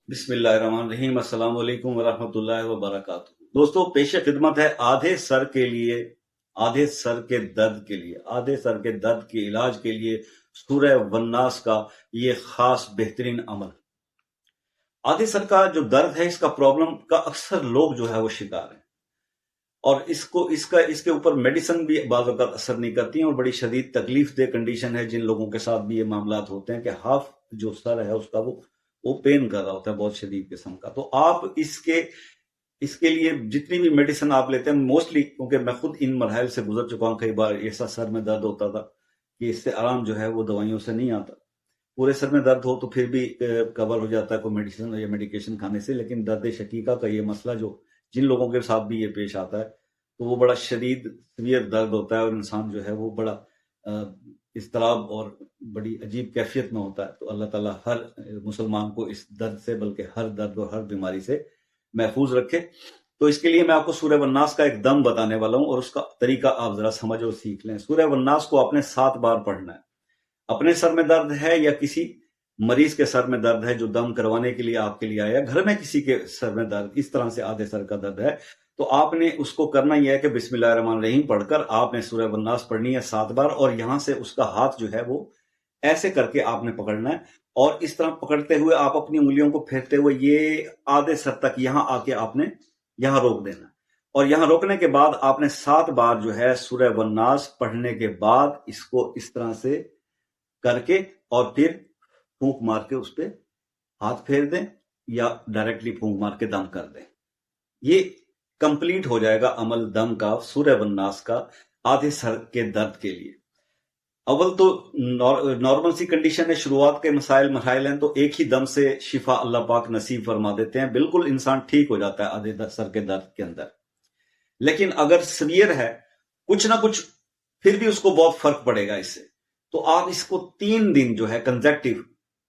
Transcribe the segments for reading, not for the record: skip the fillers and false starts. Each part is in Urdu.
بسم اللہ الرحمن الرحیم۔ السلام علیکم ورحمۃ اللہ وبرکاتہ۔ دوستو، پیش خدمت ہے آدھے سر کے لیے، آدھے سر کے درد کے لیے، آدھے سر کے درد کے علاج کے لیے سورہ والناس کا یہ خاص بہترین عمل۔ آدھے سر کا جو درد ہے، اس کا پرابلم کا اکثر لوگ جو ہے وہ شکار ہیں، اور اس کے اوپر میڈیسن بھی بعض اوقات اثر نہیں کرتی ہیں، اور بڑی شدید تکلیف دہ کنڈیشن ہے جن لوگوں کے ساتھ بھی یہ معاملات ہوتے ہیں کہ ہاف جو سر ہے اس کا وہ پین کر رہا ہوتا ہے، بہت شدید قسم کا۔ تو آپ اس کے لیے جتنی بھی میڈیسن آپ لیتے ہیں، موسٹلی کیونکہ میں خود ان مراحل سے گزر چکا ہوں، کئی بار ایسا سر میں درد ہوتا تھا کہ اس سے آرام جو ہے وہ دوائیوں سے نہیں آتا۔ پورے سر میں درد ہو تو پھر بھی کور ہو جاتا ہے کوئی میڈیسن یا میڈیکیشن کھانے سے، لیکن درد شقیقہ کا یہ مسئلہ جو جن لوگوں کے ساتھ بھی یہ پیش آتا ہے تو وہ بڑا شدید سویر درد ہوتا ہے، اور انسان جو ہے وہ بڑا اضطراب اور بڑی عجیب کیفیت میں ہوتا ہے۔ تو اللہ تعالیٰ ہر مسلمان کو اس درد سے، بلکہ ہر درد اور ہر بیماری سے محفوظ رکھے۔ تو اس کے لیے میں آپ کو سورہ والناس کا ایک دم بتانے والا ہوں، اور اس کا طریقہ آپ ذرا سمجھ اور سیکھ لیں۔ سورہ والناس کو آپ نے 7 بار پڑھنا ہے۔ اپنے سر میں درد ہے یا کسی مریض کے سر میں درد ہے جو دم کروانے کے لیے آپ کے لیے آیا، گھر میں کسی کے سر میں درد اس طرح سے آدھے سر کا درد ہے، تو آپ نے اس کو کرنا یہ ہے کہ بسم اللہ الرحمن الرحیم پڑھ کر آپ نے سورہ والناس پڑھنی ہے 7 بار، اور یہاں سے اس کا ہاتھ جو ہے وہ ایسے کر کے آپ نے پکڑنا ہے، اور اس طرح پکڑتے ہوئے آپ اپنی انگلیوں کو پھیرتے ہوئے یہ آدھے سر تک یہاں آ کے آپ نے یہاں روک دینا، اور یہاں روکنے کے بعد آپ نے 7 بار جو ہے سورہ والناس پڑھنے کے بعد اس کو اس طرح سے کر کے، اور پھر پھونک مار کے اس پہ ہاتھ پھیر دیں، یا ڈائریکٹلی پھونک مار کے دم کر دیں۔ یہ کمپلیٹ ہو جائے گا عمل دم کا سورہ والناس کا آدھے سر کے درد کے لیے۔ اول تو نارمل سی کنڈیشن ہے، شروعات کے مراحل ہیں، تو ایک ہی دم سے شفا اللہ پاک نصیب فرما دیتے ہیں، بالکل انسان ٹھیک ہو جاتا ہے آدھے سر کے درد کے اندر۔ لیکن اگر سیویئر ہے، کچھ نہ کچھ پھر بھی اس کو بہت فرق پڑے گا اس سے، تو آپ اس کو 3 دن جو ہے کنزیکٹیو،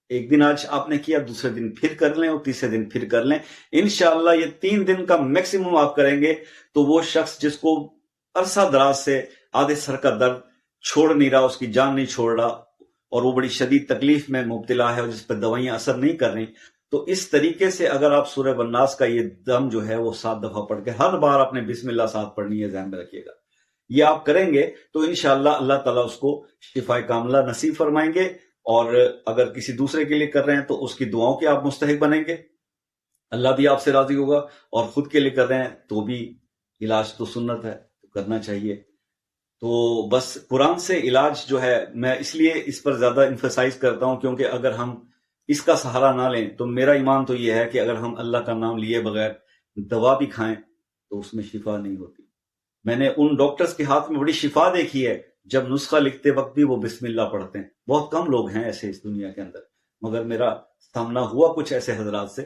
ایک دن آج آپ نے کیا، دوسرے دن پھر کر لیں، اور تیسرے دن پھر کر لیں۔ انشاءاللہ یہ 3 دن کا میکسیمم آپ کریں گے تو وہ شخص جس کو عرصہ دراز سے آدھے سر کا درد چھوڑ نہیں رہا، اس کی جان نہیں چھوڑ رہا، اور وہ بڑی شدید تکلیف میں مبتلا ہے، اور جس پر دوائیاں اثر نہیں کر رہی، تو اس طریقے سے اگر آپ سورہ والناس کا یہ دم جو ہے وہ 7 دفعہ پڑھ کے، ہر بار اپنے بسم اللہ 7 پڑھنی ہے، ذہن میں رکھیے گا، یہ آپ کریں گے تو انشاءاللہ اللہ تعالیٰ اس کو شفا کاملہ نصیب فرمائیں گے۔ اور اگر کسی دوسرے کے لیے کر رہے ہیں تو اس کی دعاؤں کے آپ مستحق بنیں گے، اللہ بھی آپ سے راضی ہوگا، اور خود کے لیے کر رہے ہیں تو بھی علاج تو سنت ہے، تو کرنا چاہیے۔ تو بس قرآن سے علاج جو ہے، میں اس لیے اس پر زیادہ انفسائز کرتا ہوں، کیونکہ اگر ہم اس کا سہارا نہ لیں تو میرا ایمان تو یہ ہے کہ اگر ہم اللہ کا نام لیے بغیر دوا بھی کھائیں تو اس میں شفا نہیں ہوتی۔ میں نے ان ڈاکٹرز کے ہاتھ میں بڑی شفا دیکھی ہے جب نسخہ لکھتے وقت بھی وہ بسم اللہ پڑھتے ہیں، بہت کم لوگ ہیں ایسے اس دنیا کے اندر، مگر میرا سامنا ہوا کچھ ایسے حضرات سے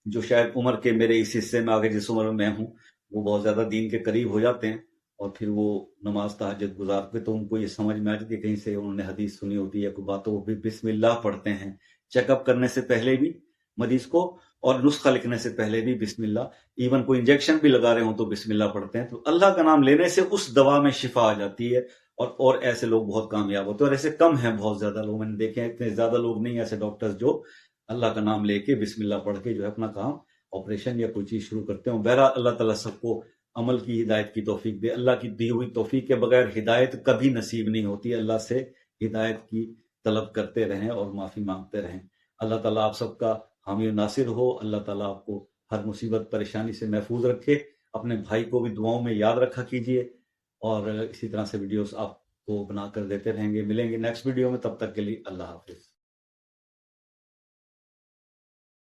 جو شاید عمر کے میرے اس حصے میں آگے جس عمر میں ہوں، وہ بہت زیادہ دین کے قریب ہو جاتے ہیں، اور پھر وہ نماز تہجد گزارتے، تو ان کو یہ سمجھ میں آ جاتی ہے، کہیں سے انہوں نے حدیث سنی ہوتی ہے کوئی بات، تو وہ بھی بسم اللہ پڑھتے ہیں، چیک اپ کرنے سے پہلے بھی مریض کو، اور نسخہ لکھنے سے پہلے بھی بسم اللہ، ایون کوئی انجیکشن بھی لگا رہے ہوں تو بسم اللہ پڑھتے ہیں۔ تو اللہ کا نام لینے سے اس دوا میں شفا آ جاتی ہے، اور ایسے لوگ بہت کامیاب ہوتے ہیں، اور ایسے کم ہیں، بہت زیادہ لوگ میں نے دیکھے ہیں، اتنے زیادہ لوگ نہیں ایسے ڈاکٹرز جو اللہ کا نام لے کے بسم اللہ پڑھ کے جو ہے اپنا کام، آپریشن یا کوئی چیز شروع کرتے ہیں۔ بہرحال اللہ تعالیٰ سب کو عمل کی ہدایت کی توفیق دے۔ اللہ کی دی ہوئی توفیق کے بغیر ہدایت کبھی نصیب نہیں ہوتی۔ اللہ سے ہدایت کی طلب کرتے رہیں اور معافی مانگتے رہیں۔ اللہ تعالیٰ آپ سب کا حامی و ناصر ہو۔ اللہ تعالیٰ آپ کو ہر مصیبت پریشانی سے محفوظ رکھے۔ اپنے بھائی کو بھی دعاؤں میں یاد رکھا کیجیے، اور اسی طرح سے ویڈیوز آپ کو بنا کر دیتے رہیں گے۔ ملیں گے نیکسٹ ویڈیو میں، تب تک کے لیے اللہ حافظ۔